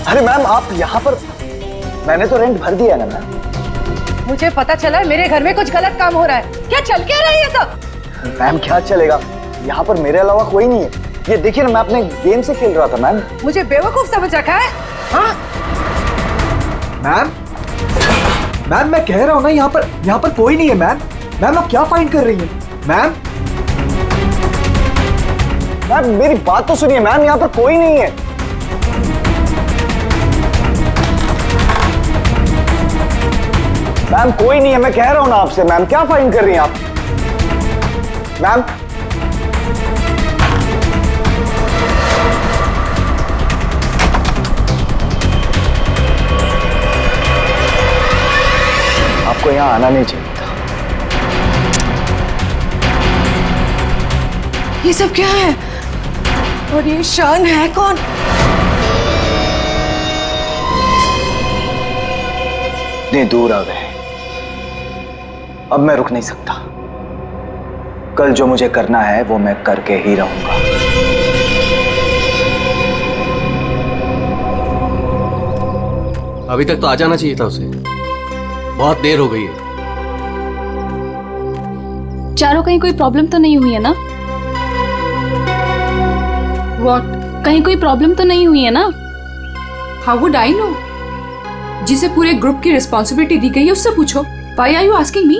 अरे मैम आप यहाँ पर, मैंने तो रेंट भर दिया है ना मैम। मुझे पता चला है मेरे घर में कुछ गलत काम हो रहा है। क्या चल क्या रहा है ये सब? मैम क्या चलेगा, यहाँ पर मेरे अलावा कोई नहीं है। ये देखिए ना, मैं अपने गेम से खेल रहा था मैम। मुझे बेवकूफ समझ रखा है? हाँ मैम, मैम मैं कह रहा हूँ ना, यहाँ पर कोई नहीं है मैम। मैम आप क्या फाइंड कर रही हैं? मैम मैम मेरी बात तो सुनिए मैम, यहाँ पर कोई नहीं है। मैम कोई नहीं है, मैं कह रहा हूँ ना आपसे। मैम क्या फाइंड कर रही हैं आप? मैम आपको यहाँ आना नहीं चाहिए था। ये सब क्या है? और ये शान है कौन? इतने दूर आ गए, अब मैं रुक नहीं सकता। कल जो मुझे करना है वो मैं करके ही रहूंगा। अभी तक तो आ जाना चाहिए था उसे, बहुत देर हो गई है। चारों कहीं कोई प्रॉब्लम तो नहीं हुई है ना? What? कहीं कोई प्रॉब्लम तो नहीं हुई है ना? How would I know? जिसे पूरे ग्रुप की रिस्पॉन्सिबिलिटी दी गई है उससे पूछो। Why are you asking me?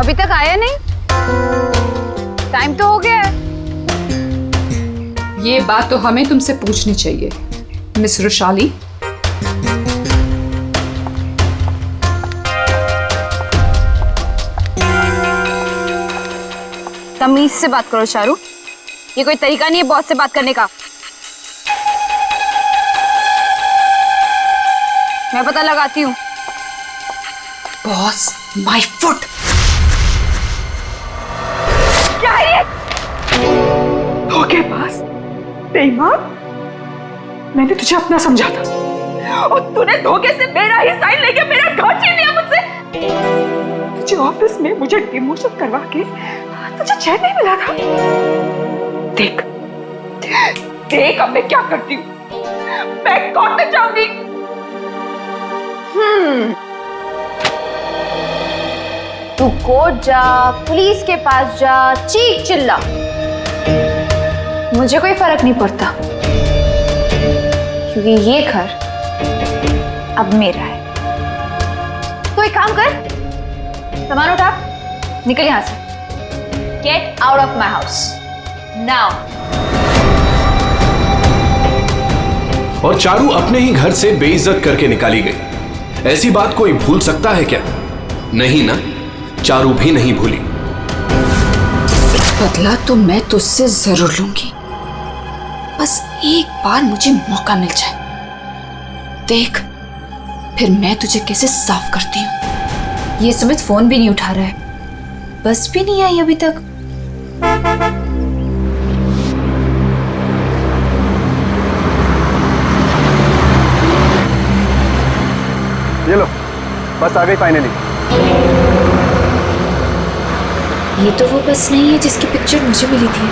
अभी तक आया नहीं? टाइम तो हो गया है। ये बात तो हमें तुमसे पूछनी चाहिए, मिस रुशाली। तमीज से बात करो चारू, ये कोई तरीका नहीं है बॉस से बात करने का। मैं पता लगाती हूँ। Boss, my foot. क्या है ये? धोखेबाज, बेईमान। मैंने तुझे अपना समझा था और तूने धोखे से मेरा ही साइन लेके मेरा घर छीन लिया मुझसे। तुझे ऑफिस में मुझे डिमोशन करवा के तुझे चैन नहीं मिला था। देख देख अब मैं क्या करती हूँ। मैं कोर्ट में जाऊंगी। तू कोर्ट जा, पुलिस के पास जा, चीख चिल्ला, मुझे कोई फर्क नहीं पड़ता, क्योंकि ये घर अब मेरा है। तो एक काम कर, सामान उठा, निकल यहां से। Get out of my house now. और चारू अपने ही घर से बेइज्जत करके निकाली गई। ऐसी बात कोई भूल सकता है क्या? नहीं ना, चारू भी नहीं भूली। बदला तो मैं तुझसे जरूर लूंगी, बस एक बार मुझे मौका मिल जाए। देख फिर मैं तुझे कैसे साफ करती हूँ। ये सुमित फोन भी नहीं उठा रहा है, बस भी नहीं आई अभी तक। ये लो, बस आ गई फाइनली। ये तो वो बस नहीं है जिसकी पिक्चर मुझे मिली थी।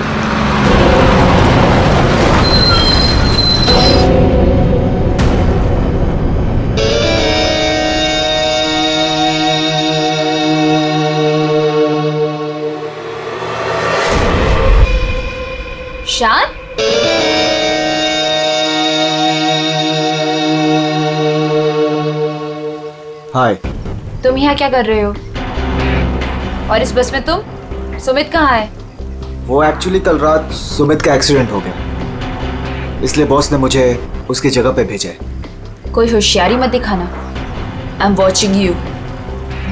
शान, हाय। तुम यहाँ क्या कर रहे हो? और इस बस में तुम? सुमित कहाँ है? वो एक्चुअली कल रात सुमित का एक्सीडेंट हो गया, इसलिए बॉस ने मुझे उसकी जगह पे भेजा है। कोई होशियारी मत दिखाना। I am watching you.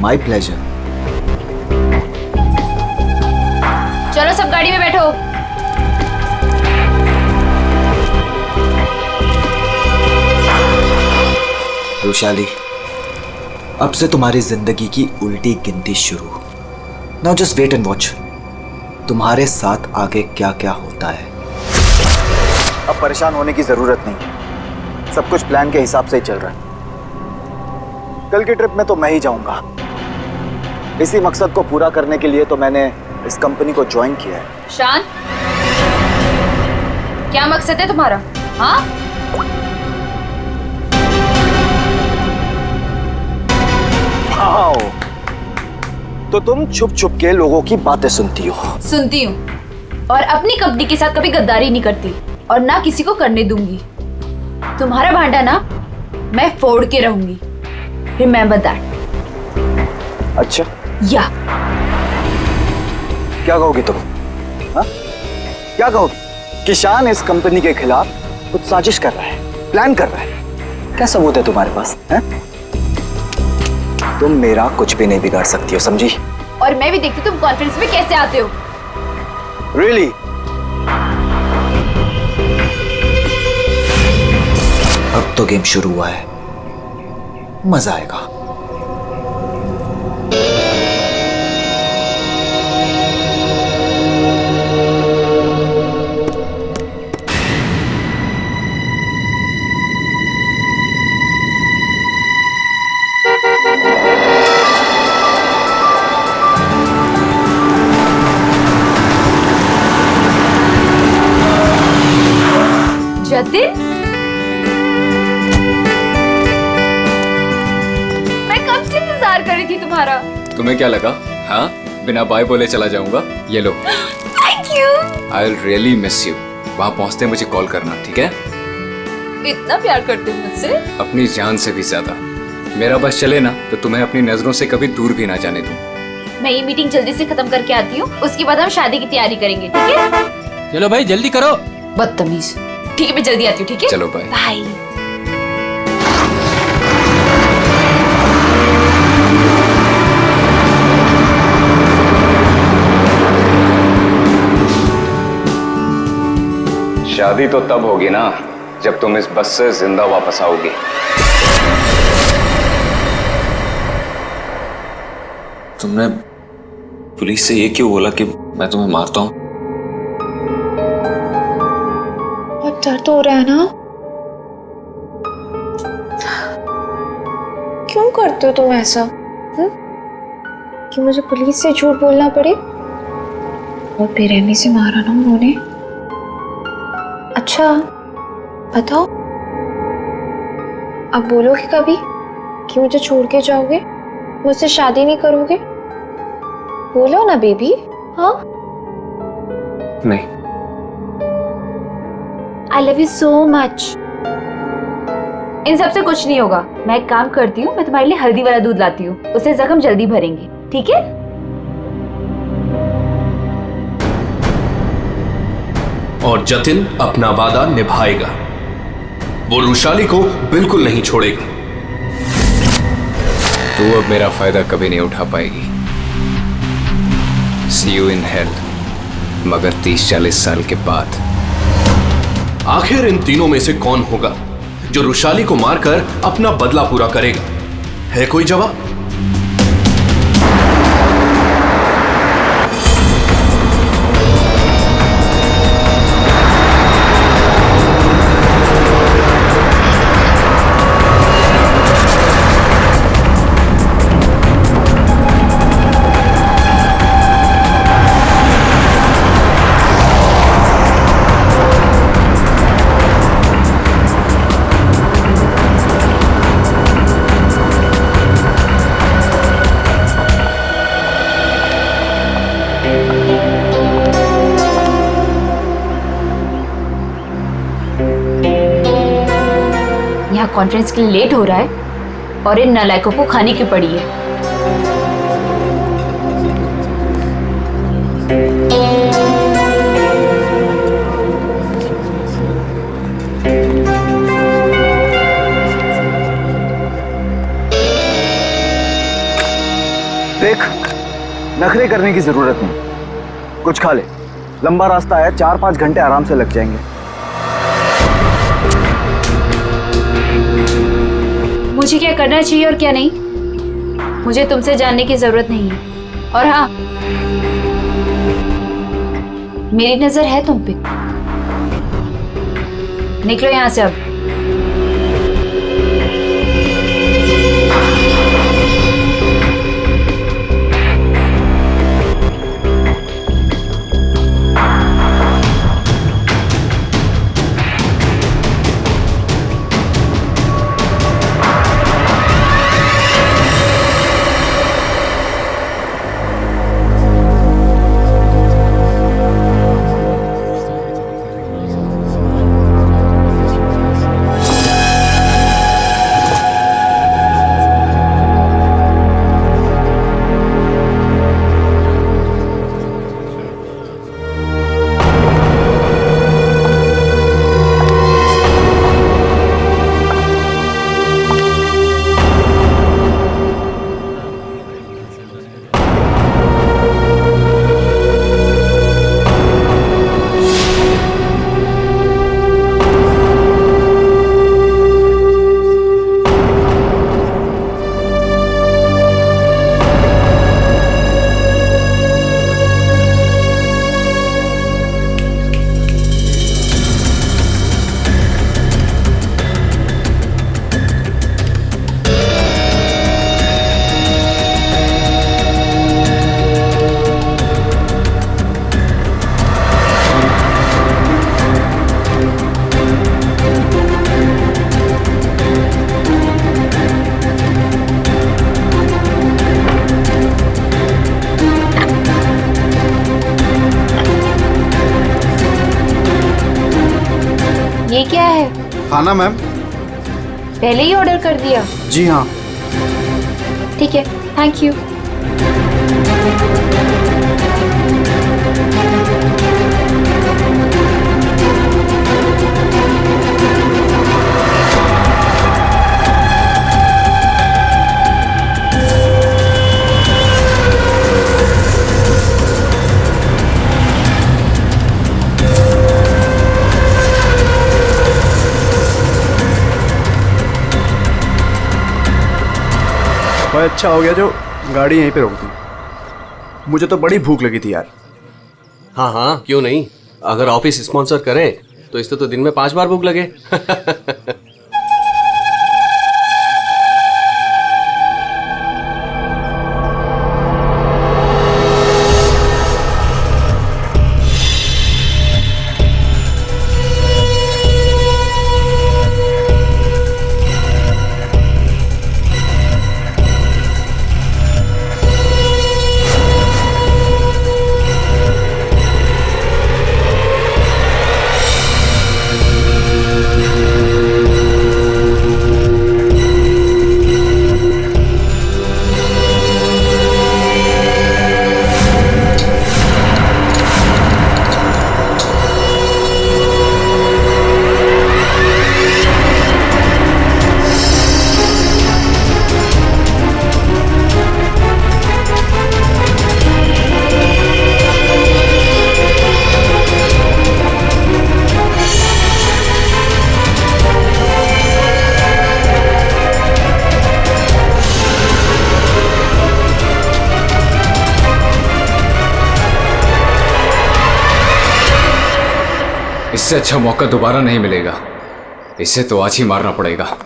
My pleasure. चलो सब गाड़ी में बैठो। रुशाली, अब से तुम्हारी जिंदगी की उल्टी गिनती शुरू। Now just wait and watch, तुम्हारे साथ आगे क्या क्या होता है। अब परेशान होने की जरूरत नहीं है, सब कुछ प्लान के हिसाब से ही चल रहा है। कल की ट्रिप में तो मैं ही जाऊंगा। इसी मकसद को पूरा करने के लिए तो मैंने इस कंपनी को ज्वाइन किया है। शान, क्या मकसद है तुम्हारा? हाँ, वाओ, तो तुम छुप छुप के लोगों की बातें सुनती हो? सुनती हूँ, और अपनी कंपनी के साथ कभी गद्दारी नहीं करती और ना किसी को करने दूंगी। तुम्हारा भांडा ना मैं फोड़ के रहूंगी। Remember that. अच्छा, या क्या कहोगी तुम? हाँ? क्या कहोगी कि शान इस कंपनी के खिलाफ कुछ साजिश कर रहा है, प्लान कर रहा है? क्या सबूत है तुम्हारे पास? है? तुम मेरा कुछ भी नहीं बिगाड़ सकती हो, समझी? और मैं भी देखती तुम कॉन्फ्रेंस में कैसे आते हो। Really? अब तो गेम शुरू हुआ है, मजा आएगा। जतिन, मैं कब से इंतजार कर रही थी तुम्हारा। तुम्हें क्या लगा? हाँ, बिना बाय बोले चला जाऊंगा? ये लो। Thank you. I will really miss you. वहाँ पहुँचते मुझे कॉल करना, ठीक है? इतना प्यार करते हो मुझसे? अपनी जान से भी ज्यादा। मेरा बस चले ना तो तुम्हें अपनी नजरों से कभी दूर भी ना जाने दूं। मैं ये मीटिंग जल्दी से खत्म करके आती हूँ, उसके बाद हम शादी की तैयारी करेंगे, ठीक है? चलो भाई जल्दी करो। बदतमीज। ठीक है, मैं जल्दी आती हूँ, ठीक है? चलो बाय। बाय। शादी तो तब होगी ना जब तुम इस बस से जिंदा वापस आओगी। तुमने पुलिस से ये क्यों बोला कि मैं तुम्हें मारता हूँ? बहुत दर्द हो रहा है ना? क्यों करते हो तुम ऐसा? कि मुझे पुलिस से झूठ बोलना पड़े? और बेरहमी से मारा ना उन्होंने। अच्छा बताओ, अब बोलोगे कभी कि मुझे छोड़ के जाओगे, मुझसे शादी नहीं करोगे? बोलो ना बेबी। हाँ, नहीं। I love you so much। इन सब से कुछ नहीं होगा। मैं एक काम करती हूँ, मैं तुम्हारे लिए हल्दी वाला दूध लाती हूँ, उससे जख्म जल्दी भरेंगे, ठीक है? और जतिन अपना वादा निभाएगा। वो रुशाली को बिल्कुल नहीं छोड़ेगा। तू अब मेरा फायदा कभी नहीं उठा पाएगी। See you in hell, मगर 30-40 साल के बाद। आखिर इन तीनों में से कौन होगा जो रुशाली को मारकर अपना बदला पूरा करेगा? है कोई जवाब? यहाँ कॉन्फ्रेंस के लिए लेट हो रहा है और इन नालायकों को खाने की पड़ी है। देख, नखरे करने की जरूरत नहीं, कुछ खा ले। लंबा रास्ता है, 4-5 घंटे आराम से लग जाएंगे। मुझे क्या करना चाहिए और क्या नहीं, मुझे तुमसे जानने की जरूरत नहीं है। और हाँ, मेरी नजर है तुम पे। निकलो यहाँ से अब। ये क्या है? खाना मैम। पहले ही ऑर्डर कर दिया? जी हाँ। ठीक है, थैंक यू। भाई अच्छा हो गया जो गाड़ी यहीं पे रोक दी। मुझे तो बड़ी भूख लगी थी यार। हाँ हाँ, क्यों नहीं। अगर ऑफिस स्पॉन्सर करें तो इससे तो दिन में 5 बार भूख लगे। इससे अच्छा मौका दोबारा नहीं मिलेगा। इसे तो आज ही मारना पड़ेगा।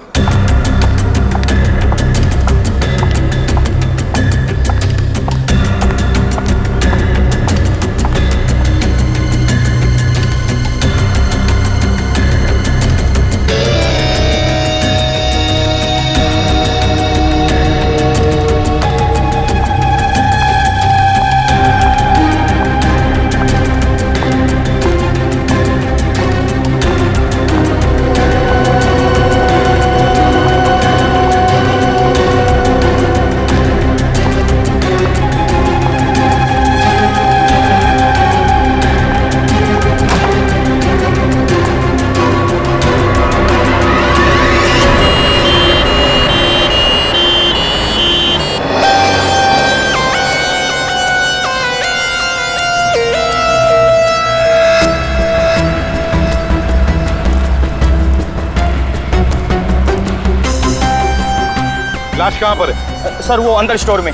लाश कहाँ पर है? सर वो अंदर स्टोर में।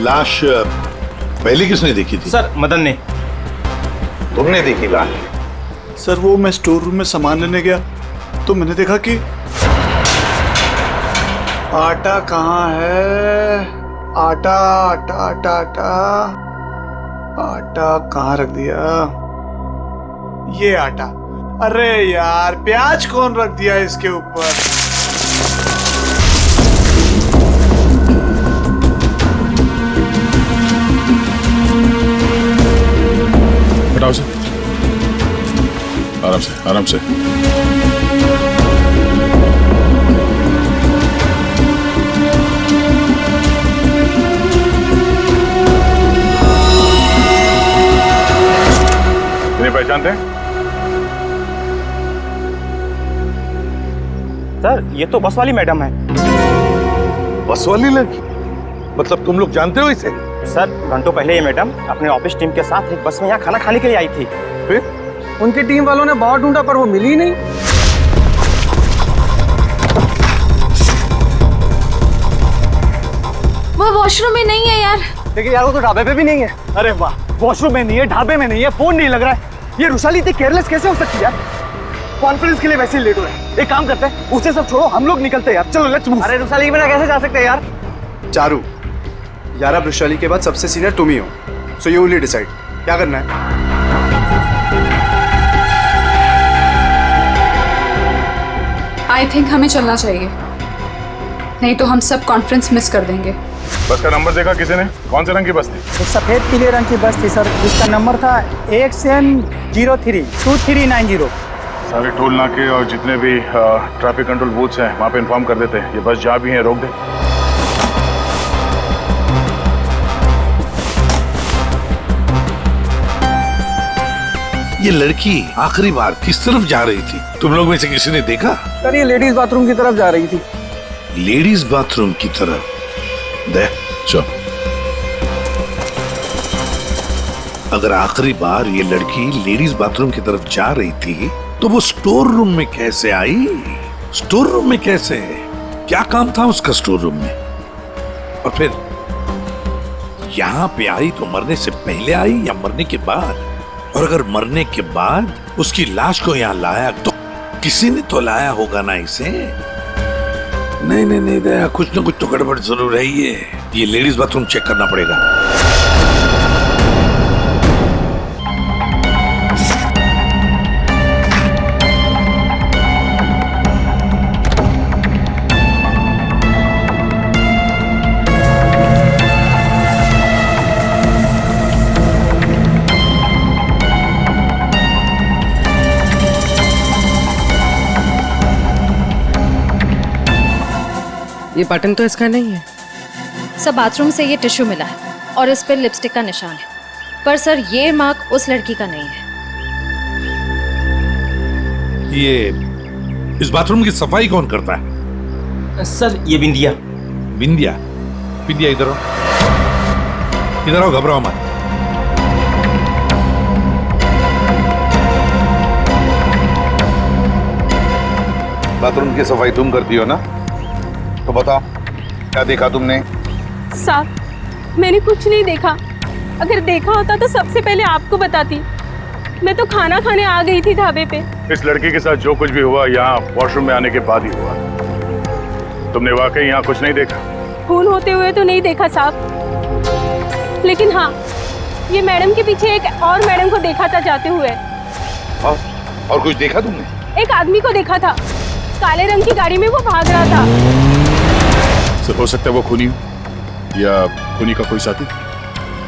लाश पहले किसने देखी थी? सर मदन ने। तुमने देखी लाश? सर वो मैं स्टोर रूम में सामान लेने गया तो मैंने देखा कि आटा कहाँ है? आटा आटा आटा आटा आटा कहाँ रख दिया? ये आटा। अरे यार प्याज कौन रख दिया इसके ऊपर? हटाओ से, आराम से आराम से। इन्हें पहचानते हैं? सर ये तो बस वाली मैडम है। बस वाली लड़की? मतलब तुम लोग जानते हो इसे? सर घंटों पहले ये मैडम अपने ऑफिस टीम के साथ एक बस में यहाँ खाना खाने के लिए आई थी। फिर उनकी टीम वालों ने बहुत ढूंढा पर वो मिली ही नहीं। वो वॉशरूम में नहीं है यार। लेकिन यार वो तो ढाबे पे भी नहीं है। अरे वाह, वॉशरूम में नहीं है, ढाबे में नहीं है, फोन नहीं लग रहा है। ये रुशाली इतनी केयरलेस कैसे हो सकती है यार? कॉन्फ्रेंस के लिए वैसे ही लेट हो रहे हैं। एक काम करते हैं, उसे सब छोड़ो, हम लोग निकलते हैं यार। चलो लेट्स मूव। अरे रुशाली के बिना कैसे जा सकते हैं यार? चारू यार, अब वैशाली के बाद सबसे सीनियर तुम ही हो, सो यू विल डिसाइड क्या करना है। आई थिंक हमें चलना चाहिए, नहीं तो हम सब कॉन्फ्रेंस मिस कर देंगे। बस का नंबर देखा किसी ने? कौन से रंग की बस थी? सफेद पीले रंग की बस थी सर, जिसका नंबर था XN032390। सारे टोल नाके और जितने भी ट्रैफिक कंट्रोल बूथ्स हैं वहाँ पे इन्फॉर्म कर देते हैं, ये बस जहाँ भी है रोक दे। ये लड़की आखिरी बार किस तरफ जा रही थी? तुम लोग में से किसी ने देखा? सर ये लेडीज बाथरूम की तरफ जा रही थी। लेडीज बाथरूम की तरफ? दे चलो। अगर आखिरी बार ये लड़की लेडीज बाथरूम की तरफ जा रही थी तो वो स्टोर रूम में कैसे आई? स्टोर रूम में कैसे? क्या काम था उसका स्टोर रूम में? और फिर यहाँ पे आई तो मरने से पहले आई या मरने के बाद? और अगर मरने के बाद उसकी लाश को यहाँ लाया तो किसी ने तो लाया होगा ना इसे? नहीं नहीं नहीं दया, कुछ ना कुछ तो गड़बड़ जरूर है। ये लेडीज बाथरूम चेक करना पड़ेगा। ये बटन तो इसका नहीं है। सर बाथरूम से ये टिश्यू मिला है और इस पर लिपस्टिक का निशान है, पर सर ये मार्क उस लड़की का नहीं है। ये इस बाथरूम की सफाई कौन करता है? सर ये बिंदिया। बिंदिया? बिंदिया इधर आओ, इधर आओ, घबराओ मत। बाथरूम की सफाई तुम करती हो ना? तो बताओ क्या देखा तुमने? साहब मैंने कुछ नहीं देखा, अगर देखा होता तो सबसे पहले आपको बताती। मैं तो खाना खाने आ गई थी ढाबे पे। इस लड़की के साथ जो कुछ भी हुआ यहाँ वॉशरूम में आने के बाद ही हुआ। तुमने वाकई यहाँ कुछ नहीं देखा? खून होते हुए तो नहीं देखा साहब, लेकिन हाँ ये मैडम के पीछे एक और मैडम को देखा था जाते हुए। और कुछ देखा तुमने? एक आदमी को देखा था, काले रंग की गाड़ी में वो भाग रहा था। हो सकता है वो खूनी हो या खूनी का कोई साथी।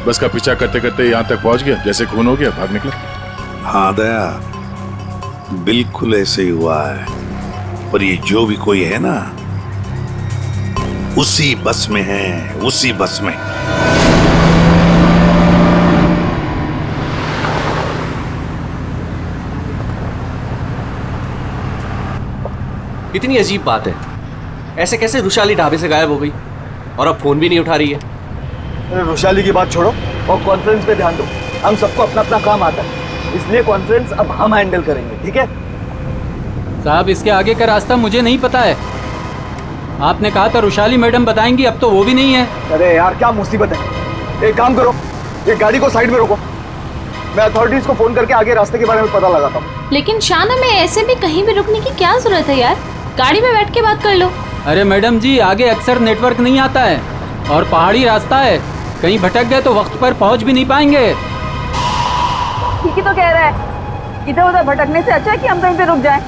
बस का पीछा करते करते यहाँ तक पहुंच गया, जैसे खून हो गया भाग निकला। हाँ दया, बिल्कुल ऐसे ही हुआ है। पर ये जो भी कोई है ना, उसी बस में है, उसी बस में। इतनी अजीब बात है, ऐसे कैसे रुशाली ढाबे से गायब हो गई और अब फोन भी नहीं उठा रही है? रुशाली की बात छोड़ो और कॉन्फ्रेंस पे ध्यान दो। हम सबको अपना अपना काम आता है, इसलिए कॉन्फ्रेंस अब हम हैंडल करेंगे, ठीक है? साहब इसके आगे का रास्ता मुझे नहीं पता है। आपने कहा था रुशाली मैडम बताएंगी, अब तो वो भी नहीं है। अरे यार क्या मुसीबत है, एक काम करो, ये गाड़ी को साइड में रोको, मैं अथॉरिटीज को फोन करके आगे रास्ते के बारे में पता लगाता हूँ। लेकिन शान, हमें ऐसे भी कहीं भी रुकने की क्या जरूरत है यार? गाड़ी में बैठ के बात कर लो। अरे मैडम जी, आगे अक्सर नेटवर्क नहीं आता है और पहाड़ी रास्ता है, कहीं भटक गए तो वक्त पर पहुंच भी नहीं पाएंगे। ठीक ही तो कह रहा है, इधर उधर भटकने से अच्छा है कि हम कहीं पे रुक जाएं।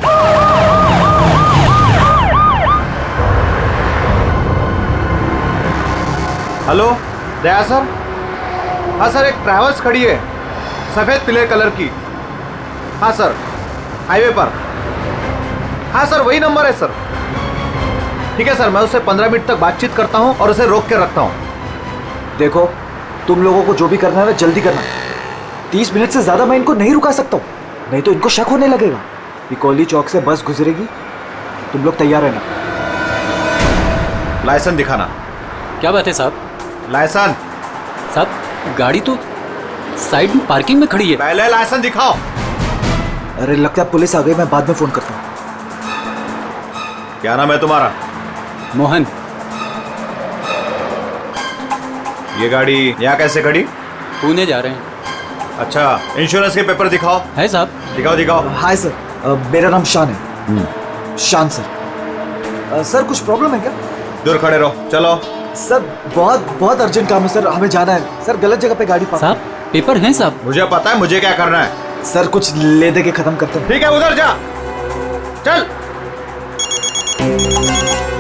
हेलो दया सर। हाँ सर, एक ट्रैवल्स खड़ी है सफेद पीले कलर की। हाँ सर, हाईवे पर। हाँ सर, वही नंबर है सर। ठीक है सर, मैं उससे 15 मिनट तक बातचीत करता हूँ और उसे रोक के रखता हूँ। देखो, तुम लोगों को जो भी करना है ना जल्दी करना। 30 मिनट से ज्यादा मैं इनको नहीं रुका सकता हूँ, नहीं तो इनको शक होने लगेगा। पिकोली चौक से बस गुजरेगी, तुम लोग तैयार रहना। लाइसेंस दिखाना। क्या बात है साहब? लाइसेंस साहब, गाड़ी तो साइड में पार्किंग में खड़ी है। पहले लाइसेंस दिखाओ। अरे लगता है पुलिस आ गई, मैं बाद में फोन करता हूँ। क्या नाम है तुम्हारा? मोहन। ये गाड़ी यहाँ कैसे खड़ी? पुणे जा रहे हैं। अच्छा, इंश्योरेंस के पेपर दिखाओ। है साहब? दिखाओ दिखाओ। हाय सर, मेरा नाम शान है। शान सर। सर कुछ प्रॉब्लम है क्या? दूर खड़े रहो, चलो। सर बहुत अर्जेंट काम है सर, हमें जाना है। सर गलत जगह पे गाड़ी पार्क। साहब पेपर हैं साहब? मुझे पता है मुझे क्या करना है। सर कुछ ले दे के खत्म करते हैं। ठीक है, उधर जा, चल।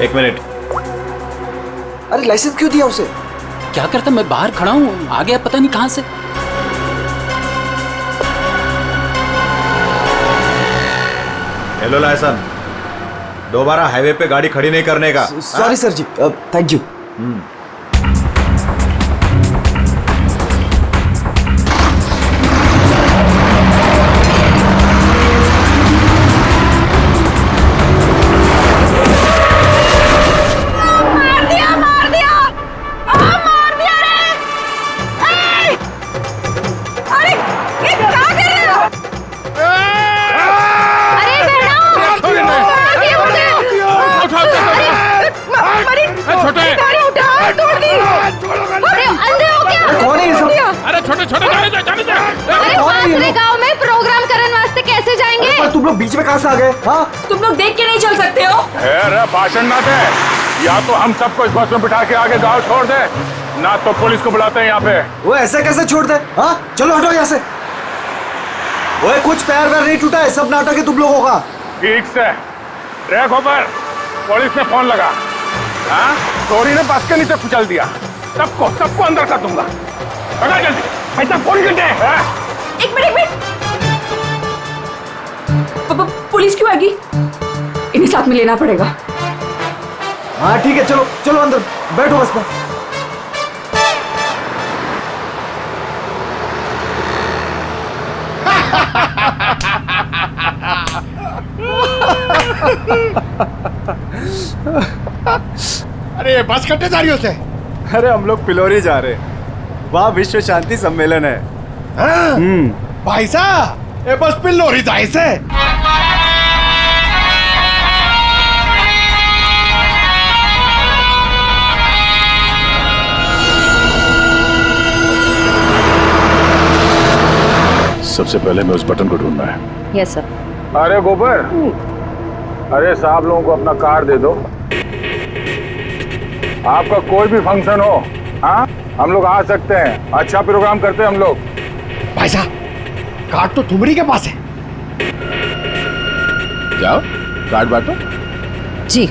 1 मिनट। अरे लाइसेंस क्यों दिया उसे? क्या करता, मैं बाहर खड़ा हूँ, आ गया पता नहीं कहाँ से। हेलो लाइसेंस, दोबारा हाईवे पे गाड़ी खड़ी नहीं करने का। Sorry sir ji, thank you. गांव में प्रोग्राम करने वास्ते कैसे जाएंगे? तुम लोग बीच में कहां से आ गए? हाँ, तुम लोग देख के नहीं चल सकते हो? भाषण ना दे, या तो हम सबको इस बस में बिठा के आगे गांव छोड़ दे, ना तो पुलिस को बुलाते हैं यहाँ पे। वो ऐसे कैसे छोड़ दे? हाँ चलो हटो यहाँ से। वो कुछ पैर वैर नहीं टूटा है, सब नाटक है तुम लोगों का। ठीक से ट्रैक ऊपर, पुलिस ने फोन लगा। हाँ, चोरी ने बस के नीचे कुचल दिया, सबको अंदर कर दूंगा। जल्दी, ऐसा फोन करते हैं। एक मिनट, पुलिस क्यों आएगी? इन्हें साथ में लेना पड़ेगा। हाँ ठीक है, चलो चलो अंदर बैठो बस में। अरे बस कट्टे जा रही हो से? अरे हम लोग पिलोरी जा रहे हैं, वहाँ विश्व शांति सम्मेलन है। भाई साहब, ये बस पिलोरी जाए से? सबसे पहले मैं उस बटन को ढूंढना है। Yes sir. अरे गोबर, अरे साहब लोगों को अपना कार्ड दे दो। आपका कोई भी फंक्शन हो, हाँ, हम लोग आ सकते हैं। अच्छा प्रोग्राम करते हैं हम लोग। भाई साहब, कार्ड तो तुम्हारी के पास है। जाओ कार्ड बांटो। जी।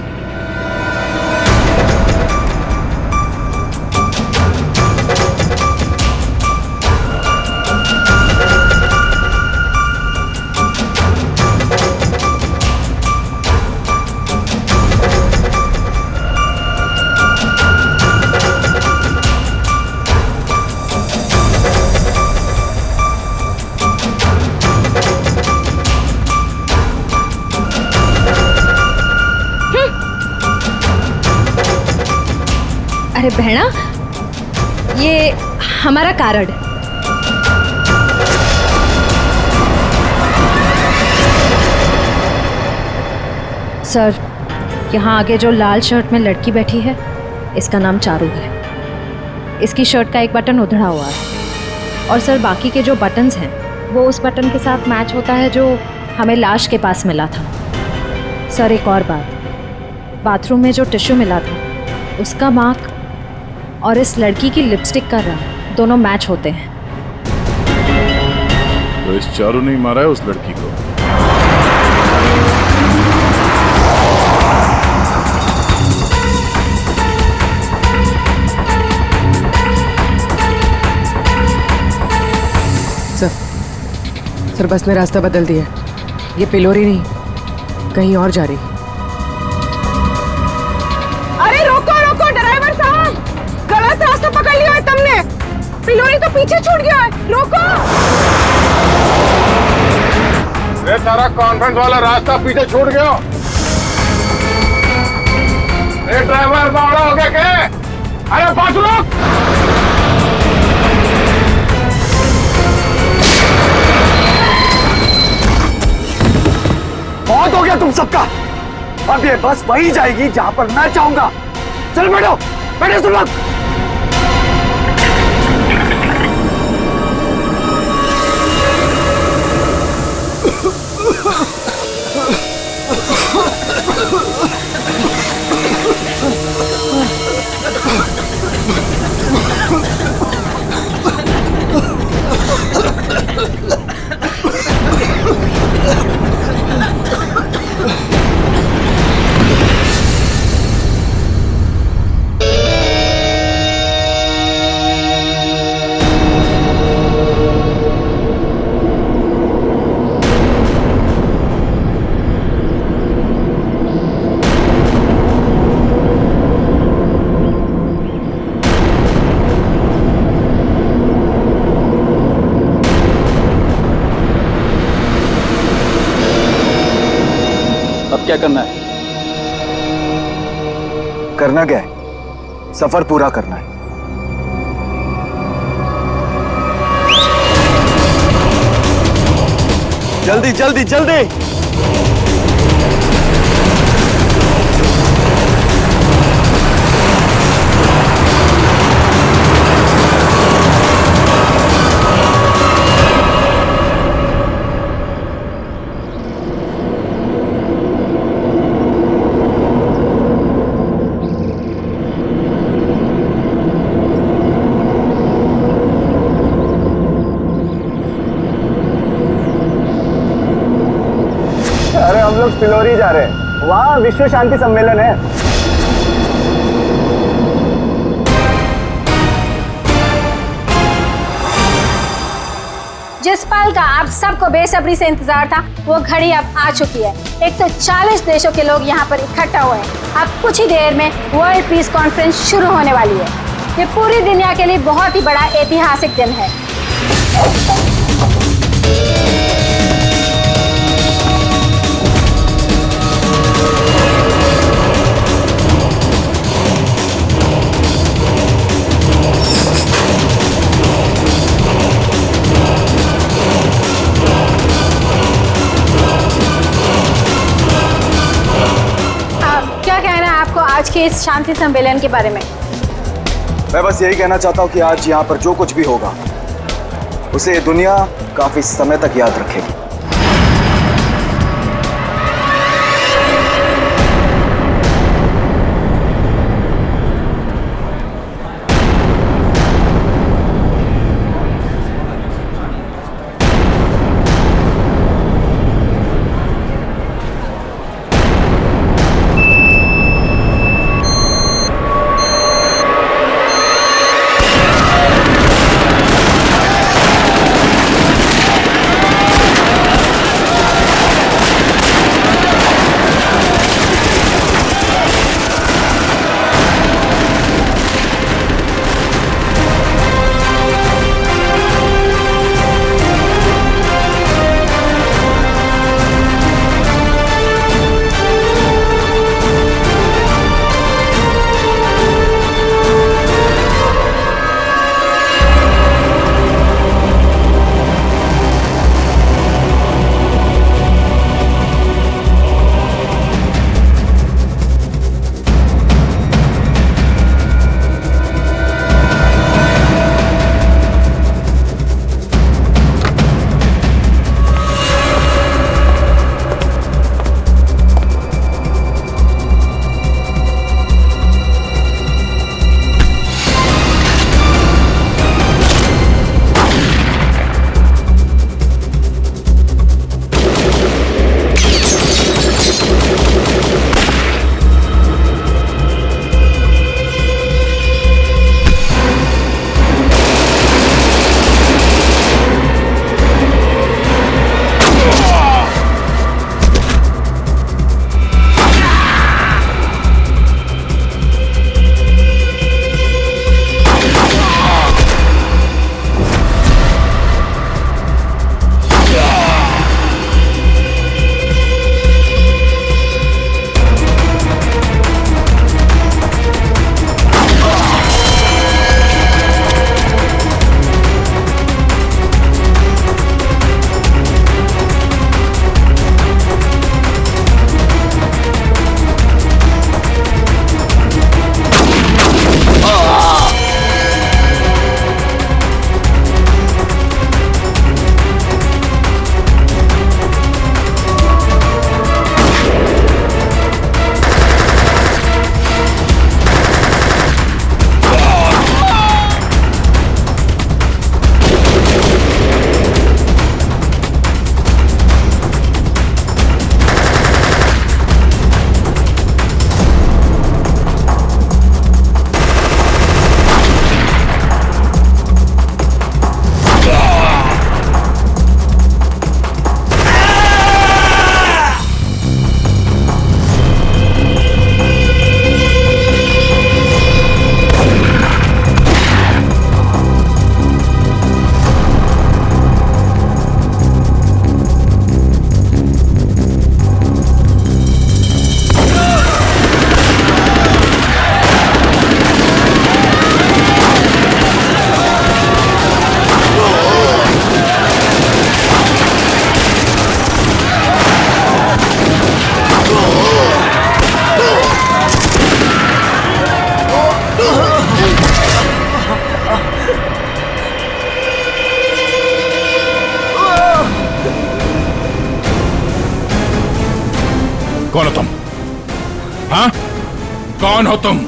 अरे बहना, ये हमारा कार्ड। सर, यहाँ आगे जो लाल शर्ट में लड़की बैठी है, इसका नाम चारू है। इसकी शर्ट का एक बटन उधड़ा हुआ है और सर बाकी के जो बटन्स हैं वो उस बटन के साथ मैच होता है जो हमें लाश के पास मिला था। सर एक और बात, बाथरूम में जो टिश्यू मिला था उसका मार्क और इस लड़की की लिपस्टिक का रंग दोनों मैच होते हैं। तो इस चारू ने मारा है उस लड़की को। सर बस ने रास्ता बदल दिया, ये पिलोरी नहीं कहीं और जा रही। अरे रोको रोको ड्राइवर साहब, गलत रास्ता पकड़ लिया है तुमने। पिलोरी तो पीछे छूट गया है, रोको। ये सारा कॉन्फ्रेंस वाला रास्ता पीछे छूट गया। ये ड्राइवर बावड़ा हो गया क्या? अरे पास रोक। बहुत हो गया तुम सबका। अब ये बस वही जाएगी जहां पर मैं चाहूंगा। चलो बैठो, बैठो सब लोग। क्या करना है? करना क्या है? सफर पूरा करना है। जल्दी जल्दी जल्दी। हम लोग पिलोरी जा रहे हैं, वहाँ विश्व शांति सम्मेलन है। जिस पल का आप सबको बेसब्री से इंतजार था वो घड़ी अब आ चुकी है। 140 देशों के लोग यहाँ पर इकट्ठा हुए हैं। अब कुछ ही देर में वर्ल्ड पीस कॉन्फ्रेंस शुरू होने वाली है। ये पूरी दुनिया के लिए बहुत ही बड़ा ऐतिहासिक दिन है। आज के इस शांति सम्मेलन के बारे में मैं बस यही कहना चाहता हूँ कि आज यहाँ पर जो कुछ भी होगा उसे दुनिया काफी समय तक याद रखेगी। कौन हो तुम? हाँ, कौन हो तुम?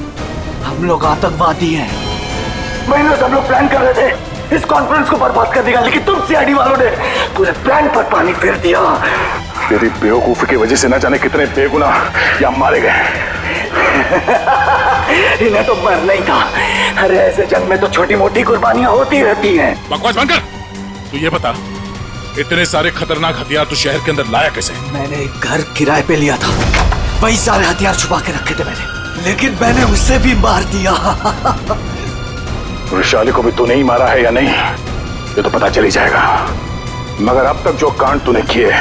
हम लोग आतंकवादी हैं। महीनों से हम लोग प्लान कर रहे थे इस कॉन्फ्रेंस को बर्बाद कर देगा, लेकिन तुम सीआईडी वालों ने पूरे प्लान पर पानी फेर दिया। तेरी बेवकूफी की वजह से न जाने कितने बेगुनाह यहाँ मारे गए। इन्हें तो मरना ही था। अरे ऐसे जंग में तो छोटी मोटी कुर्बानियां होती रहती हैं। बकवास बंद कर। तू ये बता, इतने सारे खतरनाक हथियार तू शहर के अंदर लाया कैसे? मैंने एक घर किराए पे लिया था, वही सारे हथियार छुपा के रखे थे मैंने, लेकिन मैंने उसे भी मार दिया। वैशाली को भी तूने ही मारा है या नहीं, ये तो पता चल ही जाएगा। मगर अब तक जो कांड तूने किए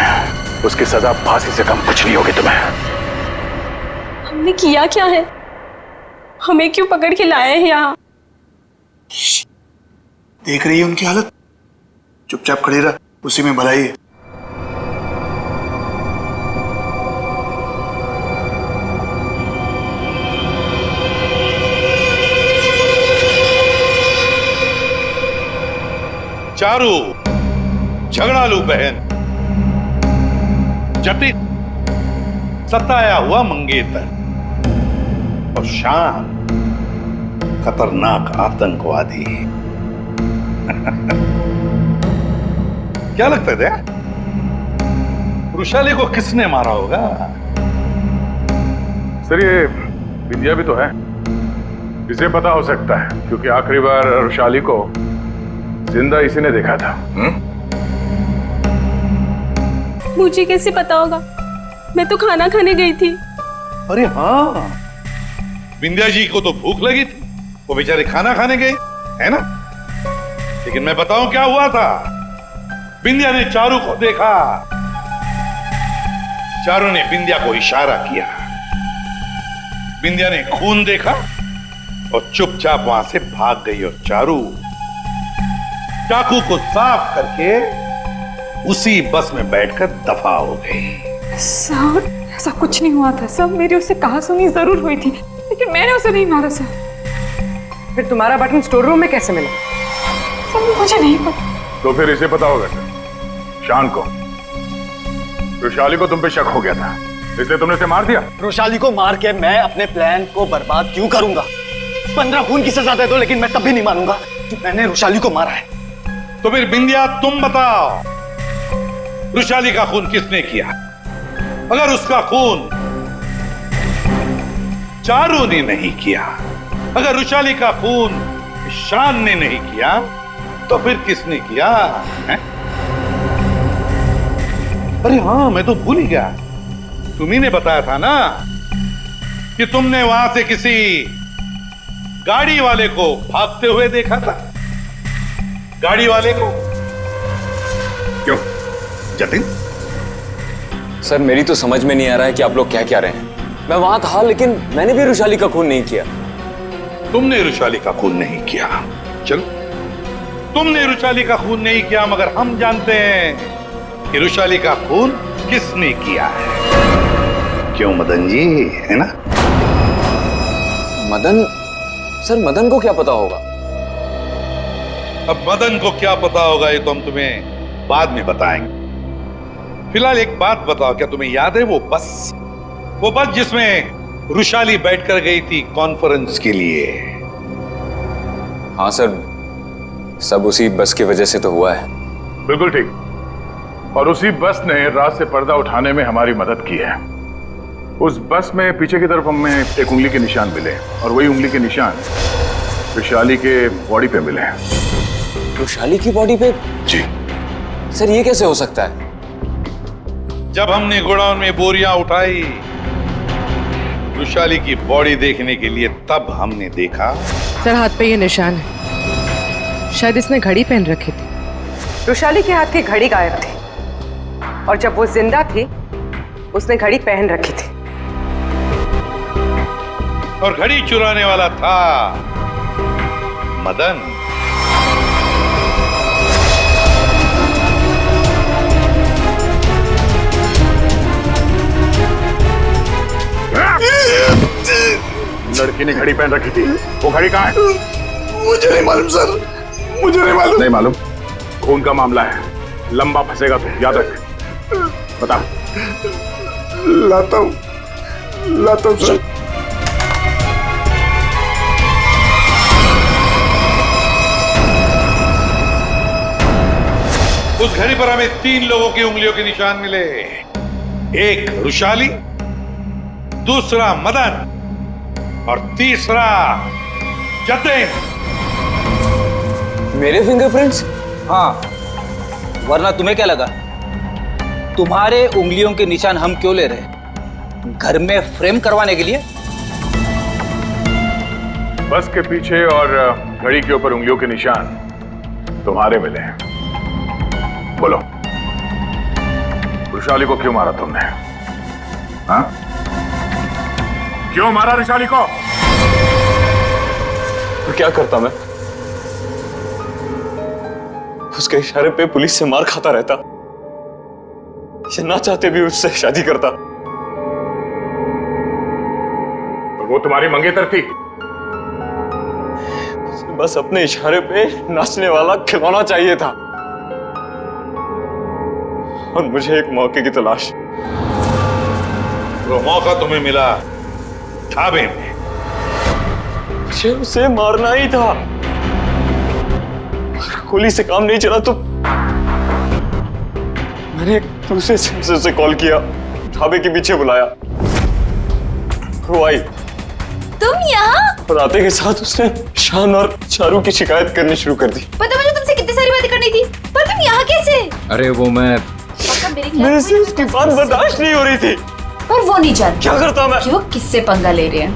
उसकी सजा फांसी से कम कुछ नहीं होगी तुम्हें। हमने किया क्या है? हमें क्यों पकड़ के लाए हैं यहाँ? देख रही है उनकी हालत, चुपचाप खड़ी रह, उसी में भलाई है। चारू झगड़ालू बहन, जटिल सताया हुआ मंगेतर और शान खतरनाक आतंकवादी। क्या लगता है दया? वैशाली को किसने मारा होगा? सर ये विद्या भी तो है, इसे पता हो सकता है क्योंकि आखिरी बार वैशाली को जिंदा इसी ने देखा था। मुझे कैसे पता होगा? मैं तो खाना खाने गई थी। अरे हाँ, विंध्या जी को तो भूख लगी थी, वो बेचारे खाना खाने गए, है ना? लेकिन मैं बताऊं क्या हुआ था। विंध्या ने चारू को देखा, चारू ने विंध्या को इशारा किया, विंध्या ने खून देखा और चुपचाप वहां से भाग गई और चारू चाकू को साफ करके उसी बस में बैठकर दफा हो गई। सर ऐसा कुछ नहीं हुआ था सर, मेरी उससे कहासुनी जरूर हुई थी, लेकिन मैंने उसे नहीं मारा सर। फिर तुम्हारा बटन स्टोर रूम में कैसे मिला? सर मुझे नहीं पता। तो फिर इसे पता होगा शान को। वैशाली को तुम पे शक हो गया था, इसलिए तुमने उसे मार दिया। वैशाली को मार के मैं अपने प्लान को बर्बाद क्यों करूंगा? 15 खून की सजा दे दो, लेकिन मैं तब भी नहीं मानूंगा कि मैंने वैशाली को मारा है। तो फिर बिंदिया तुम बताओ, वैशाली का खून किसने किया? अगर उसका खून चारू ने नहीं किया, अगर वैशाली का खून शान ने नहीं किया, तो फिर किसने किया है? अरे हाँ, मैं तो भूल ही गया, तुम्ही ने बताया था ना कि तुमने वहां से किसी गाड़ी वाले को भागते हुए देखा था। गाड़ी वाले को क्यों जतिन? सर मेरी तो समझ में नहीं आ रहा है कि आप लोग क्या कह रहे हैं। मैं वहां था लेकिन मैंने भी वैशाली का खून नहीं किया। तुमने वैशाली का खून नहीं किया, चलो तुमने वैशाली का खून नहीं किया, मगर हम जानते हैं कि वैशाली का खून किसने किया है। क्यों मदन जी, है ना? मदन? सर मदन को क्या पता होगा? अब मदन को क्या पता होगा ये तो हम तुम्हें बाद में बताएंगे। फिलहाल एक बात बताओ, क्या तुम्हें याद है वो बस जिसमें वैशाली बैठकर गई थी कॉन्फ्रेंस के लिए? हाँ सर, सब उसी बस की वजह से तो हुआ है। बिल्कुल ठीक, और उसी बस ने रात से पर्दा उठाने में हमारी मदद की है। उस बस में पीछे की तरफ हमें एक उंगली के निशान मिले और वही उंगली के निशान वैशाली के बॉडी पे मिले। वैशाली की बॉडी पे? जी सर, ये कैसे हो सकता है? जब हमने गोडाउन में बोरियां उठाई वैशाली की बॉडी देखने के लिए, तब हमने देखा। सर हाथ पे ये निशान है, शायद इसने घड़ी पहन रखी थी। वैशाली के हाथ की घड़ी गायब थी और जब वो जिंदा थी उसने घड़ी पहन रखी थी। और घड़ी चुराने वाला था मदन। लड़की ने घड़ी पहन रखी थी, वो घड़ी कहाँ है? मुझे नहीं मालूम सर, मुझे नहीं मालूम। नहीं मालूम? खून का मामला है, लंबा फंसेगा तो याद रख। बता। लाता हूँ। लाता हूं सर। उस घड़ी पर हमें 3 लोगों की उंगलियों के निशान मिले। एक रुशाली, दूसरा मदन और तीसरा जतिन। मेरे फिंगरप्रिंट्स? हाँ, वरना तुम्हें क्या लगा तुम्हारे उंगलियों के निशान हम क्यों ले रहे? घर में फ्रेम करवाने के लिए? बस के पीछे और घड़ी के ऊपर उंगलियों के निशान तुम्हारे मिले हैं। बोलो, रुशाली को क्यों मारा तुमने? हाँ? क्यों मारा रुशाली को? तो क्या करता मैं? उसके इशारे पे पुलिस से मार खाता रहता, या ना चाहते भी उससे शादी करता। और वो तुम्हारी मंगेतर थी? बस अपने इशारे पे नाचने वाला खिलौना चाहिए था, और मुझे एक मौके की तलाश। वो मौका तुम्हें मिला ढाबे में। मुझे उसे मारना ही था। गोली से काम नहीं चला तो मैंने एक दूसरे सेंसर से कॉल किया, ढाबे के पीछे बुलाया। वो आई। तुम यहाँ? और आते के साथ उसने शान और चारू की शिकायत करनी शुरू कर दी। पता मुझे तुमसे कितनी सारी बातें करनी थी, पर तुम यहाँ कैसे? अरे वो मैं मेरे से उसकी बात बर्दाश्त नहीं हो रही थी। पर वो नहीं जानती क्या करता मैं कि वो किससे पंगा ले रहे हैं।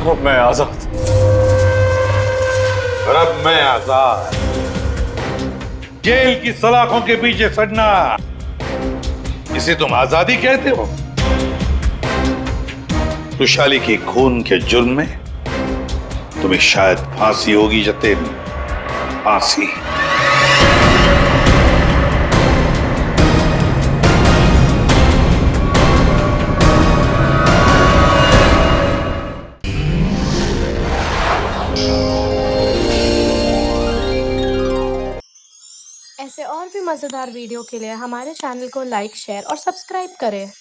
अब मैं आजाद। और अब मैं आजाद। जेल की सलाखों के पीछे सड़ना, इसे तुम आजादी कहते हो? रुशाली के खून के जुर्म में तुम्हें शायद फांसी होगी जतिन, फांसी। ऐसे और भी मज़ेदार वीडियो के लिए हमारे चैनल को लाइक, शेयर और सब्सक्राइब करें।